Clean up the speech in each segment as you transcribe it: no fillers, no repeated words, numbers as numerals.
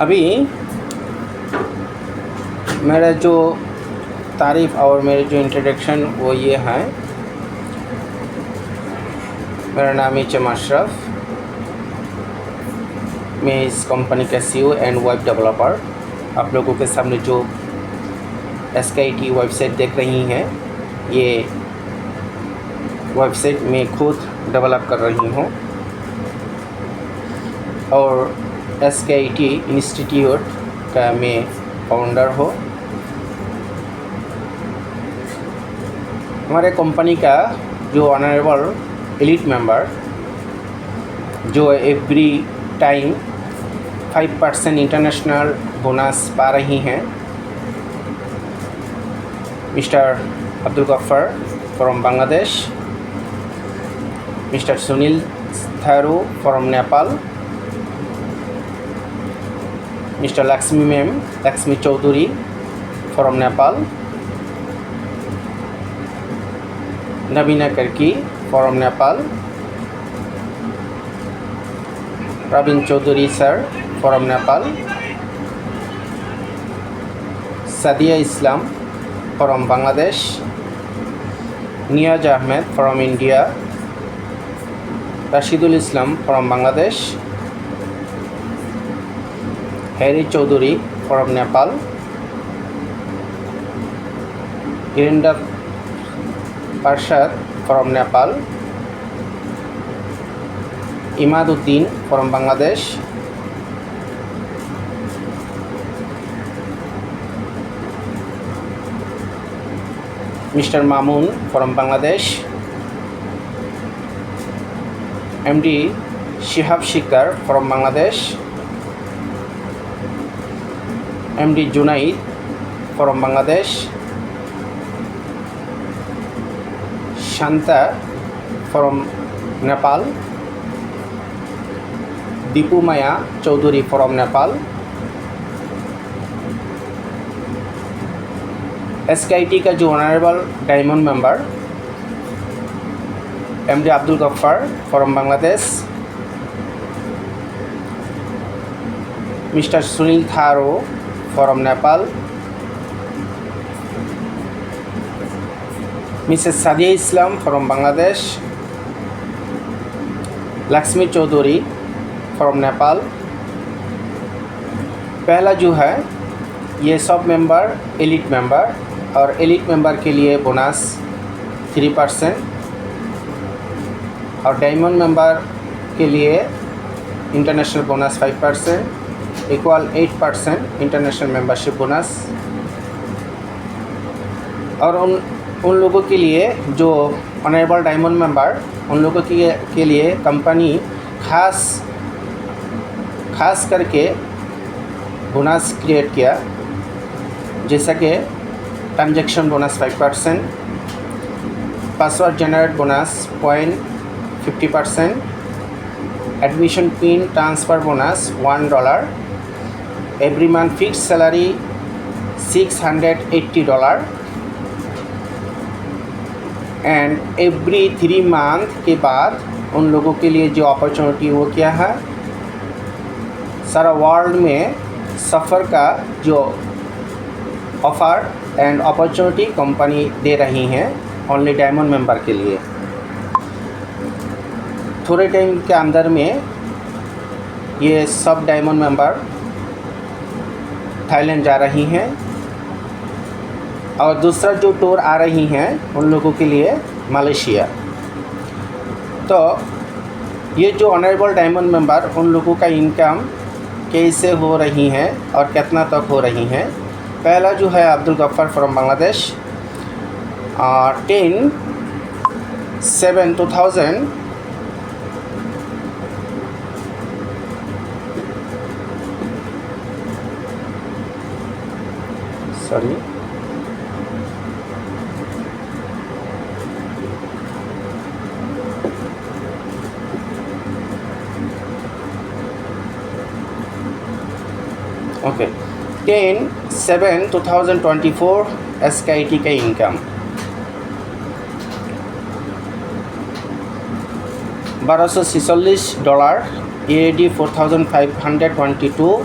अभी मेरा जो तारीफ़ और मेरे जो इंट्रोडक्शन वो ये है। मेरा नाम है एचएम अशरफ। मैं इस कंपनी का सीईओ एंड वेब डेवलपर। आप लोगों के सामने जो SKIT वेबसाइट देख रही हैं, ये वेबसाइट मैं खुद डेवलप कर रही हूँ और SKIT इंस्टीट्यूट का मैं फाउंडर हूँ। हमारे कंपनी का जो ऑनरेबल एलिट मेंबर जो एवरी टाइम 5% इंटरनेशनल बोनस पा रही हैं, mister Abdul Gaffar from Bangladesh, mister Sunil Tharu from Nepal, mister Lakshmi Chaudhary from Nepal, Navina Karki from Nepal, Praveen Chaudhary sir from Nepal, Sadia Islam from Bangladesh, Niyaz Ahmed from India, Rashidul Islam from Bangladesh, Harry Chaudhary from Nepal, Girinder Parshad from Nepal, Imaduddin from Bangladesh, mister Mamun from Bangladesh, MD Shihab Shikhar from Bangladesh, MD Junaid from Bangladesh, Shanta from Nepal, Dipu Maya Chaudhary from Nepal, SKIT का जो honourable diamond member MD Abdul Gaffar from Bangladesh, mister Sunil Tharu from Nepal, Mrs Sadia Islam from Bangladesh, Lakshmi Chaudhary from Nepal. पहला जो है ये सब member elite member, और elite member के लिए बोनस 3% और डायमंड मेंबर के लिए international bonus 5% equal 8% international membership bonus. और उन लोगों के लिए जो ऑनरेबल डायमंड मेंबर, उन लोगों के लिए कंपनी खास करके बोनस क्रिएट किया, जैसा कि transaction bonus 5%, password generate bonus 0.50%, admission pin transfer bonus $1, every month fix salary $680 and every 3 month के बाद उन लोगों के लिए जो अपॉर्चुनिटी वो क्या है, सारा वर्ल्ड में सफ़र का जो ऑफ़र एंड अपॉर्चुनिटी कंपनी दे रही हैं ओनली डायमंड मेंबर के लिए। थोड़े टाइम के अंदर में ये सब डायमंड मेंबर थाईलैंड जा रही हैं और दूसरा जो टूर आ रही हैं उन लोगों के लिए मलेशिया। तो ये जो ऑनरेबल डायमंड मेंबर, उन लोगों का इनकम कैसे हो रही है और कितना तक हो रही है। पहला जो है Abdul Gaffar from Bangladesh, 10/7/2000 sorry okay 10/7/2024 SKIT का income $1246, AED 4522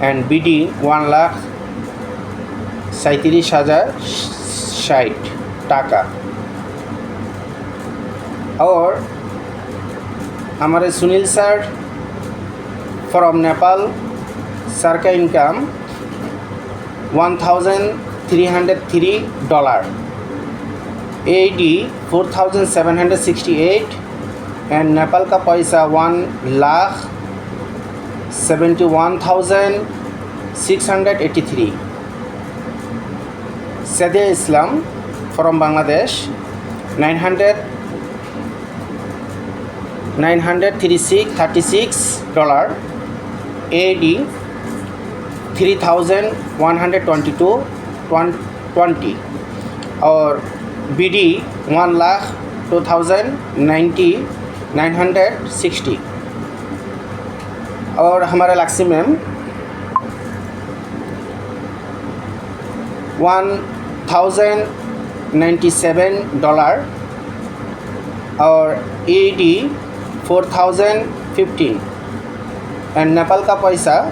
and BD 1,37,060 taka. और हमारे Sunil sir from Nepal, sir का इनकम $1,303, AED 4,768 एंड नेपाल का पैसा 1,71,683। सदिया इस्लाम फ्रॉम बांग्लादेश $936, AED 3,122.20 और BD 1,02,960। और हमारे लाक्सी मैम $1,097 और AED 4,015 एंड नेपाल का पैसा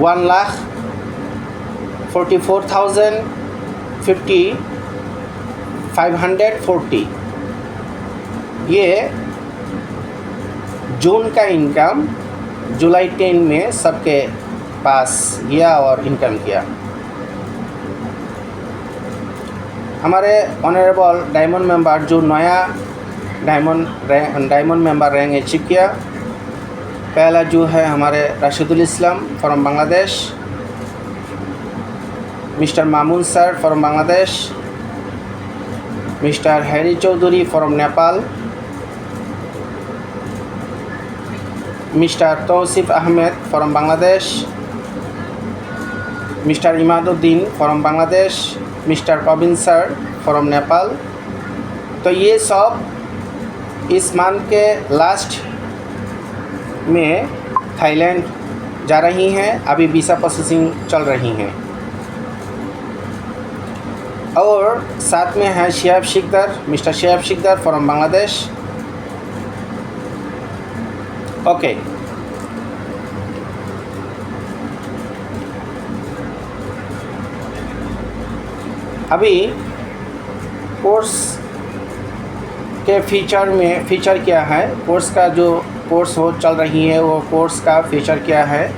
1,44,540। ये जून का इनकम जुलाई 10 में सबके पास गया और इनकम किया। हमारे ऑनरेबल डायमंड मेंबर जो नया डायमंड मेंबर रैंक अचीव किया, पहला जो है हमारे Rashidul Islam from Bangladesh, mister Mamun sir from Bangladesh, mister Harry Chaudhary from Nepal, mister Tausif Ahmed from Bangladesh, mister Imaduddin from Bangladesh, mister Kabin sir from Nepal. तो ये सब इस मंथ के लास्ट में थाईलैंड जा रही हैं, अभी वीज़ा प्रोसेसिंग चल रही हैं। और साथ में है Shihab Shikdar, mister Shihab Shikdar from Bangladesh. Okay, अभी कोर्स के फीचर क्या है, कोर्स का जो कोर्स हो चल रही है वो कोर्स का फीचर क्या है,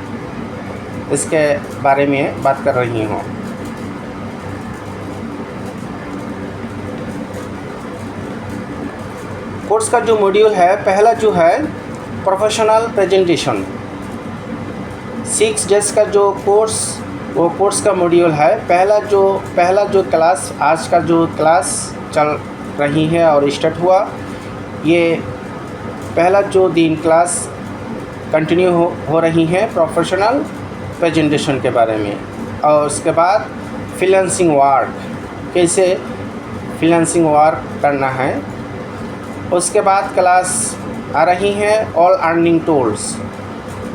इसके बारे में बात कर रही हूँ। कोर्स का जो मॉड्यूल है, पहला जो है प्रोफेशनल प्रेजेंटेशन, 6 डेज का जो कोर्स, वो कोर्स का मॉड्यूल है। पहला जो क्लास, आज का जो क्लास चल रही है और स्टार्ट हुआ, ये पहला जो दिन क्लास कंटिन्यू हो रही है प्रोफेशनल प्रेजेंटेशन के बारे में। और उसके बाद फ्रीलांसिंग वर्क, कैसे फ्रीलांसिंग वर्क करना है। उसके बाद क्लास आ रही हैं ऑल अर्निंग टूल्स,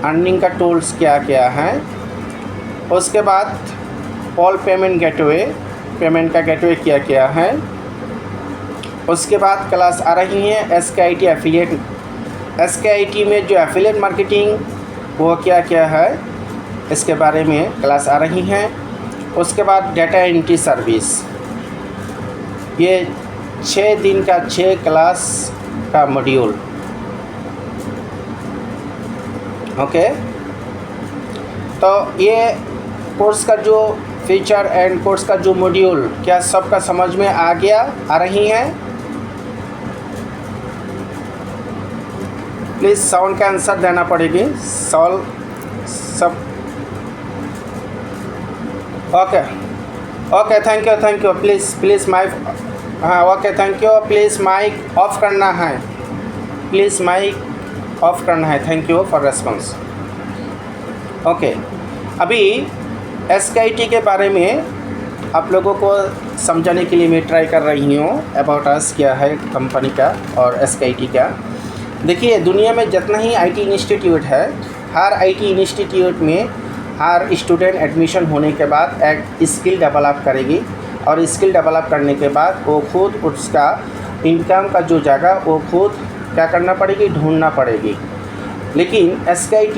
अर्निंग का टूल्स क्या क्या है। उसके बाद ऑल पेमेंट गेटवे, पेमेंट का गेटवे क्या क्या है। उसके बाद क्लास आ रही है SKIT एफिलिएट, SKIT में जो एफिलिएट मार्केटिंग वो क्या क्या है, इसके बारे में क्लास आ रही हैं। उसके बाद डाटा एंट्री सर्विस, ये 6 दिन का 6 क्लास का मॉड्यूल। ओके, तो ये कोर्स का जो फीचर एंड कोर्स का जो मॉड्यूल क्या सबका समझ में आ गया, आ रही हैं। प्लीज़ साउंड का आंसर देना पड़ेगी सब। Okay thank you please mike, हाँ okay thank you. Please mic off करना है, प्लीज़ माइक ऑफ करना है। Thank you for response. Okay, अभी SKIT के बारे में आप लोगों को समझाने के लिए मैं ट्राई कर रही हूँ। अबाउट अस क्या है कंपनी का और SKIT का। देखिए, दुनिया में जितना ही IT इंस्टीट्यूट है, हर IT इंस्टीट्यूट में हर स्टूडेंट एडमिशन होने के बाद एक स्किल डेवलप करेगी और स्किल डेवलप करने के बाद वो खुद उसका इनकम का जो जगह वो खुद क्या करना पड़ेगी, ढूंढना पड़ेगी। लेकिन SKIT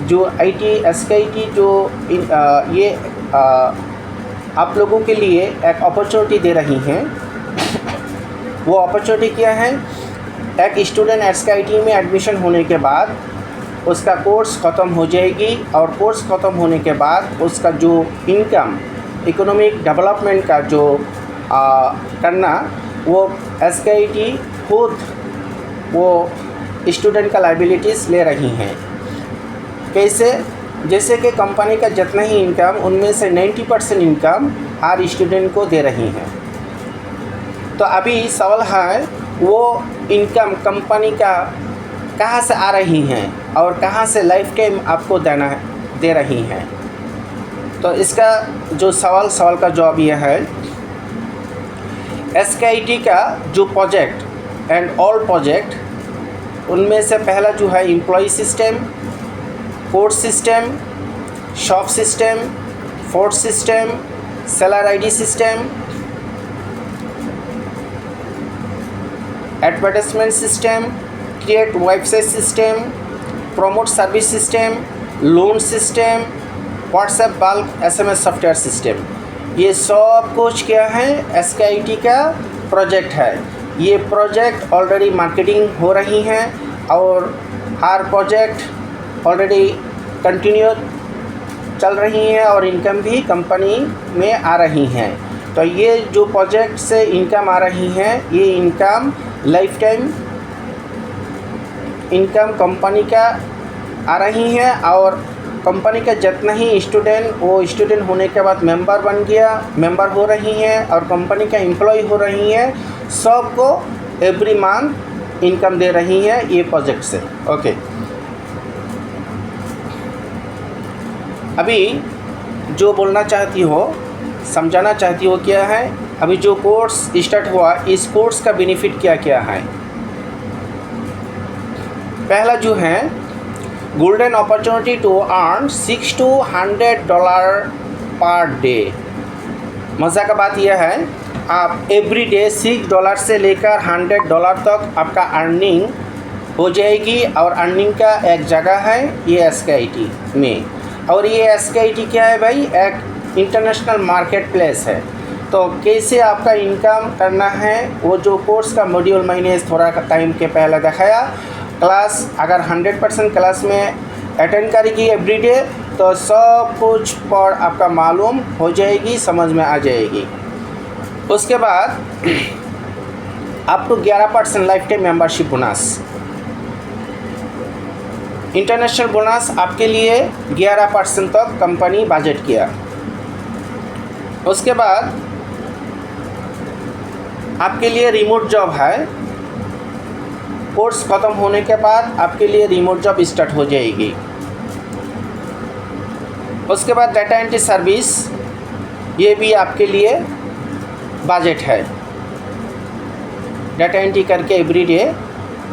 जो आईटी एसकेआईटी जो ये आप लोगों के लिए एक अपॉर्चुनिटी दे रही हैं। वो अपॉर्चुनिटी क्या है? एक स्टूडेंट एसकेआईटी में एडमिशन होने के बाद उसका कोर्स ख़त्म हो जाएगी और कोर्स ख़त्म होने के बाद उसका जो इनकम इकोनॉमिक डेवलपमेंट का जो करना वो एसकेआईटी खुद वो स्टूडेंट का लाइबिलिटीज़ ले रही हैं। कैसे? जैसे कि कंपनी का जितना ही इनकम उनमें से 90% इनकम हर स्टूडेंट को दे रही हैं। तो अभी सवाल है वो इनकम कंपनी का कहाँ से आ रही हैं और कहाँ से लाइफ टाइम आपको दे रही हैं। तो इसका जो सवाल का जवाब यह है, एसकेआईटी का जो प्रोजेक्ट एंड ऑल प्रोजेक्ट उनमें से पहला जो है employ system, course system, shop system, fort system, seller ID system, advertisement system, create website system, promote service system, loan system, WhatsApp bulk SMS software system, ये सब कुछ क्या है? एसकेआईटी का प्रोजेक्ट है। ये प्रोजेक्ट ऑलरेडी मार्केटिंग हो रही हैं और हर प्रोजेक्ट ऑलरेडी कंटिन्यू चल रही हैं और इनकम भी कंपनी में आ रही हैं। तो ये जो प्रोजेक्ट से इनकम आ रही हैं ये income life time income company का आ रही हैं और कंपनी का जितना ही स्टूडेंट वो स्टूडेंट होने के बाद मेंबर हो रही हैं और कंपनी का एम्प्लॉय हो रही हैं, सबको एवरी मंथ इनकम दे रही हैं ये प्रोजेक्ट से। ओके, अभी जो बोलना चाहती हो समझाना चाहती हो क्या है? अभी जो कोर्स स्टार्ट हुआ इस कोर्स का बेनिफिट क्या क्या है? पहला जो है golden opportunity to earn $6 to $100 per day. मज़ा का बात यह है आप एवरी डे $6 से लेकर $100 तक आपका अर्निंग हो जाएगी और अर्निंग का एक जगह है ये एसकेआईटी में। और ये एसकेआईटी क्या है भाई? एक इंटरनेशनल मार्केट प्लेस है। तो कैसे आपका इनकम करना है वो जो कोर्स का मॉड्यूल मैंने थोड़ा टाइम के पहले दिखाया। क्लास अगर 100% क्लास में अटेंड करेगी एवरीडे तो सब कुछ पर आपका मालूम हो जाएगी, समझ में आ जाएगी। उसके बाद up to 11% life time membership bonus, international bonus आपके लिए 11% तक कंपनी बजट किया। उसके बाद आपके लिए रिमोट जॉब है। कोर्स ख़त्म होने के बाद आपके लिए रिमोट जॉब स्टार्ट हो जाएगी। उसके बाद डाटा एंट्री सर्विस, ये भी आपके लिए बजट है। डाटा एंट्री करके एवरीडे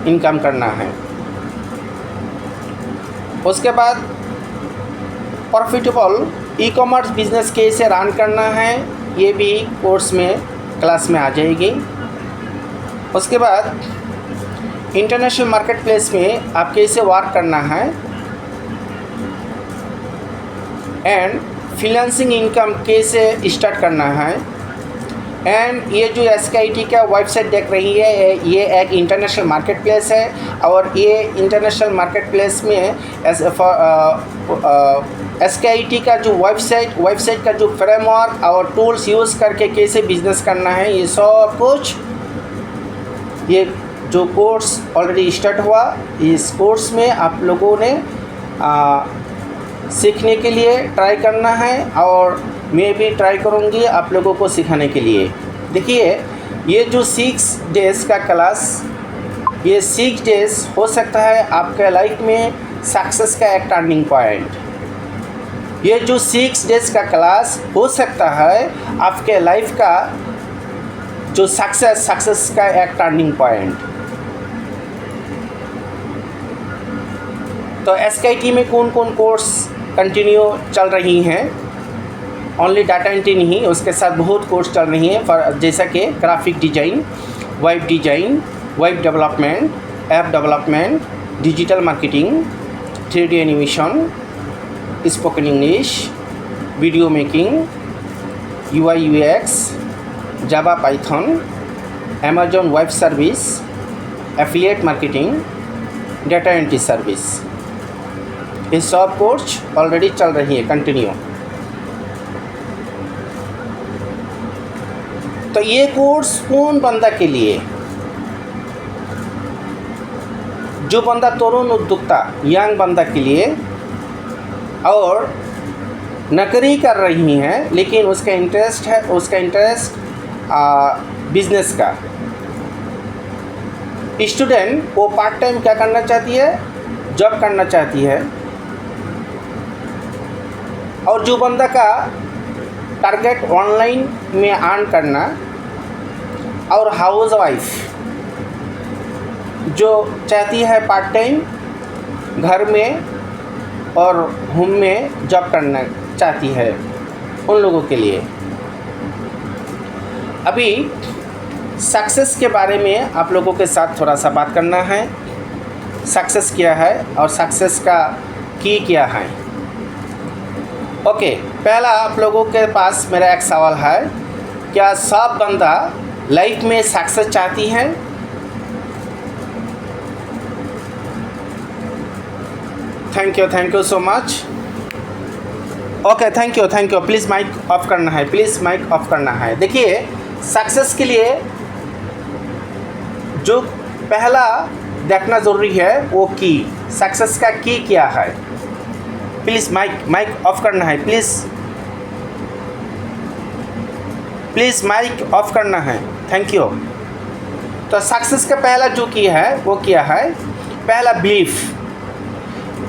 इनकम करना है। उसके बाद प्रॉफिटेबल ई कॉमर्स बिजनेस कैसे रन करना है ये भी कोर्स में क्लास में आ जाएगी। उसके बाद इंटरनेशनल मार्केट प्लेस में आप कैसे वर्क करना है एंड फ्रीलांसिंग इनकम कैसे स्टार्ट करना है। एंड ये जो एसकेआईटी का वेबसाइट देख रही है ये एक इंटरनेशनल मार्केट प्लेस है और ये इंटरनेशनल मार्केट प्लेस में एसकेआईटी का जो वेबसाइट का जो फ्रेमवर्क और टूल्स यूज़ करके कैसे बिजनेस करना है ये सब कुछ ये जो कोर्स ऑलरेडी स्टार्ट हुआ इस कोर्स में आप लोगों ने सीखने के लिए ट्राई करना है और मैं भी ट्राई करूँगी आप लोगों को सिखाने के लिए। देखिए ये जो 6 डेज़ का क्लास ये 6 डेज़ हो सकता है आपके लाइफ में सक्सेस का एक टर्निंग पॉइंट। ये जो 6 डेज़ का क्लास हो सकता है आपके लाइफ का जो सक्सेस का एक टर्निंग पॉइंट। तो एसकेआईटी में कौन कौन कोर्स कंटिन्यू चल रही हैं? ओनली डाटा एंट्री नहीं, उसके साथ बहुत कोर्स चल रही हैं जैसा कि graphic design, web development, app development, digital marketing, 3D animation, spoken English, video making, UI UX, Java Python, Amazon web service, affiliate marketing, data entry service, ये सब कोर्स ऑलरेडी चल रही है कंटिन्यू। तो ये कोर्स कौन बंदा के लिए? जो बंदा तरुण उद्योक्ता, यंग बंदा के लिए, और नौकरी कर रही हैं लेकिन उसका इंटरेस्ट बिजनेस का। स्टूडेंट वो पार्ट टाइम क्या करना चाहती है? जॉब करना चाहती है। और जो बंदा का टारगेट ऑनलाइन में अर्न करना, और हाउस वाइफ जो चाहती है पार्ट टाइम घर में और होम में जॉब करना चाहती है, उन लोगों के लिए। अभी सक्सेस के बारे में आप लोगों के साथ थोड़ा सा बात करना है। सक्सेस क्या है और सक्सेस का की क्या है। ओके, पहला आप लोगों के पास मेरा एक सवाल है, क्या सब बंदा लाइफ में सक्सेस चाहती हैं? Thank you so much. Okay, thank you. Please mic off करना है, देखिए, सक्सेस के लिए जो पहला देखना ज़रूरी है वो की, सक्सेस का की क्या है। प्लीज़ माइक ऑफ करना है, प्लीज़ माइक ऑफ करना है। Thank you. तो सक्सेस का पहला जो की है वो क्या है? पहला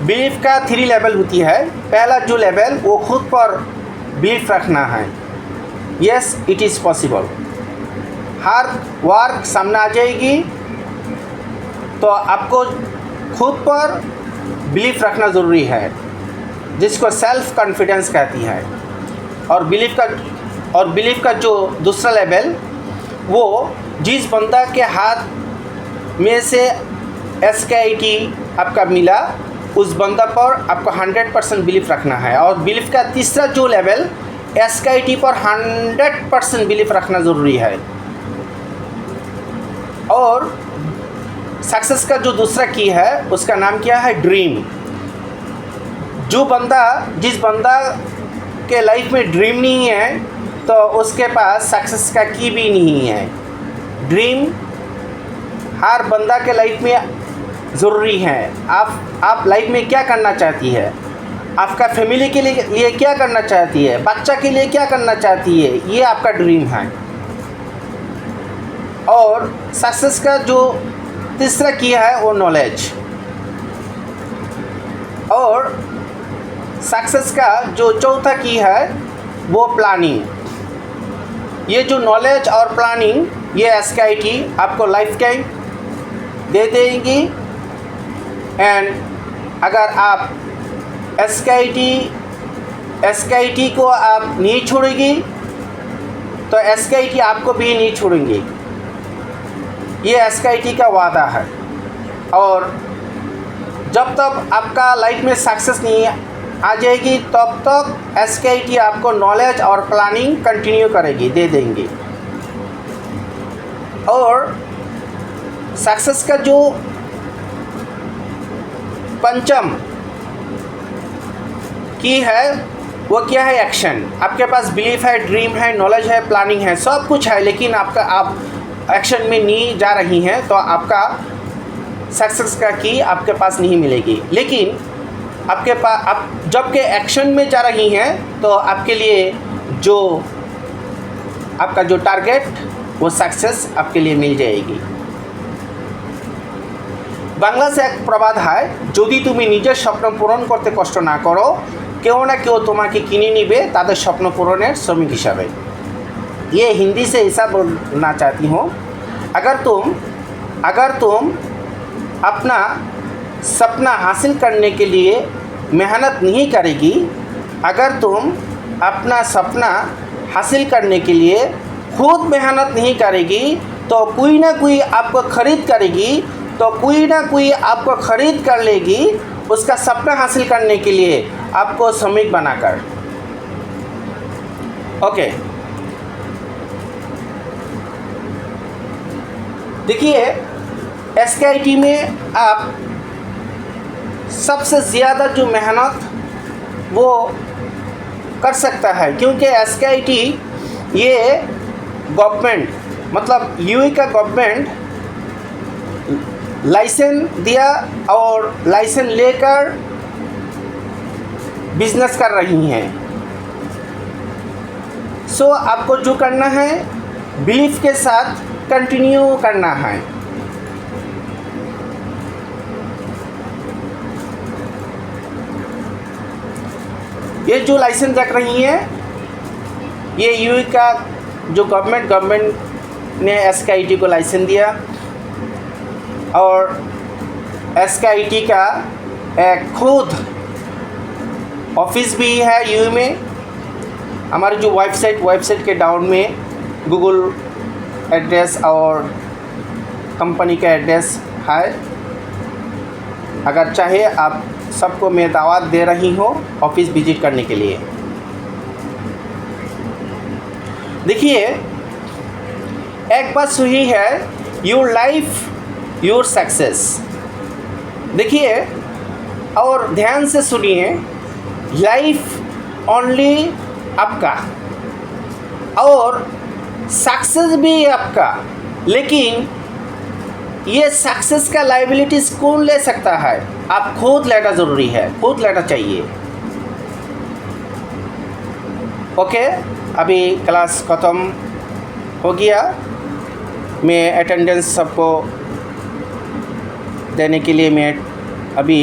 बिलीफ का 3 लेवल होती है। पहला जो लेवल वो खुद पर बिलीफ रखना है, yes it is possible. Her work सामने आ जाएगी तो आपको खुद पर बिलीफ रखना ज़रूरी है, जिसको सेल्फ कॉन्फिडेंस कहती है। और बिलीफ का जो दूसरा लेवल, वो जिस बंदा के हाथ में से SKIT आपका मिला, उस बंदा पर आपको 100% बिलीफ रखना है। और बिलीफ का तीसरा जो लेवल, SKIT पर 100% बिलीफ रखना ज़रूरी है। और सक्सेस का जो दूसरा की है उसका नाम क्या है? ड्रीम। जिस बंदा के लाइफ में ड्रीम नहीं है तो उसके पास सक्सेस का की भी नहीं है। ड्रीम हर बंदा के लाइफ में ज़रूरी है। आप लाइफ में क्या करना चाहती है? आपका फैमिली के लिए क्या करना चाहती है? बच्चा के लिए क्या करना चाहती है? ये आपका ड्रीम है। और सक्सेस का जो तीसरा की है वो नॉलेज। और सक्सेस का जो चौथा की है वो प्लानिंग। ये जो नॉलेज और प्लानिंग, ये SKIT आपको लाइफ टाइम दे देंगी। एंड अगर आप SKIT को आप नहीं छोड़ेगी तो SKIT आपको भी नहीं छोड़ेंगे। ये SKIT का वादा है। और जब तक आपका लाइफ में सक्सेस नहीं आ जाएगी तब तक SKIT आपको नॉलेज और प्लानिंग कंटिन्यू करेगी, दे देंगे। और सक्सेस का जो पंचम की है वो क्या है? एक्शन। आपके पास बिलीफ है, ड्रीम है, नॉलेज है, प्लानिंग है, सब कुछ है, लेकिन आप एक्शन में नहीं जा रही हैं तो आपका सक्सेस का की आपके पास नहीं मिलेगी। लेकिन आपके पास आप जब के एक्शन में जा रही हैं तो आपके लिए जो आपका जो टारगेट, वो सक्सेस आपके लिए मिल जाएगी। বাংলা से एक प्रबाद है, যদি তুমি নিজের স্বপ্ন পূরণ করতে কষ্ট না করো, কেউ না কেউ তোমাকে কিনে নিবে তাদের স্বপ্ন পূরণের শ্রমিক হিসাবে। ये हिंदी से ऐसा बोलना चाहती हूँ, अगर तुम अपना सपना हासिल करने के लिए मेहनत नहीं करेगी, अगर तुम अपना सपना हासिल करने के लिए खुद मेहनत नहीं करेगी तो कोई ना कोई आपको ख़रीद करेगी, तो कोई ना कोई आपको ख़रीद कर लेगी उसका सपना हासिल करने के लिए आपको श्रमिक बनाकर। ओके, देखिए SKIT में आप सबसे ज़्यादा जो मेहनत वो कर सकता है, क्योंकि SKIT ये गवर्नमेंट मतलब यूए का गवर्नमेंट लाइसेंस दिया और लाइसेंस लेकर बिजनेस कर रही हैं। सो आपको जो करना है बिलीफ के साथ कंटिन्यू करना है। ये जो लाइसेंस रख रही हैं ये यूए का जो गवर्नमेंट ने SKIT को लाइसेंस दिया और SKIT का एक खुद ऑफिस भी है यूए में। हमारी जो वेबसाइट के डाउन में गूगल एड्रेस और कंपनी का एड्रेस है। अगर चाहे आप सबको मैं दावत दे रही हूँ ऑफिस विजिट करने के लिए। देखिए एक बात सही है, योर लाइफ योर सक्सेस। देखिए और ध्यान से सुनिए, लाइफ ओनली आपका और सक्सेस भी आपका, लेकिन ये सक्सेस का लायबिलिटीज कौन ले सकता है? आप खुद लेना ज़रूरी है, खुद लेना चाहिए। ओके, अभी क्लास ख़त्म हो गया। मैं अटेंडेंस सबको देने के लिए मैं अभी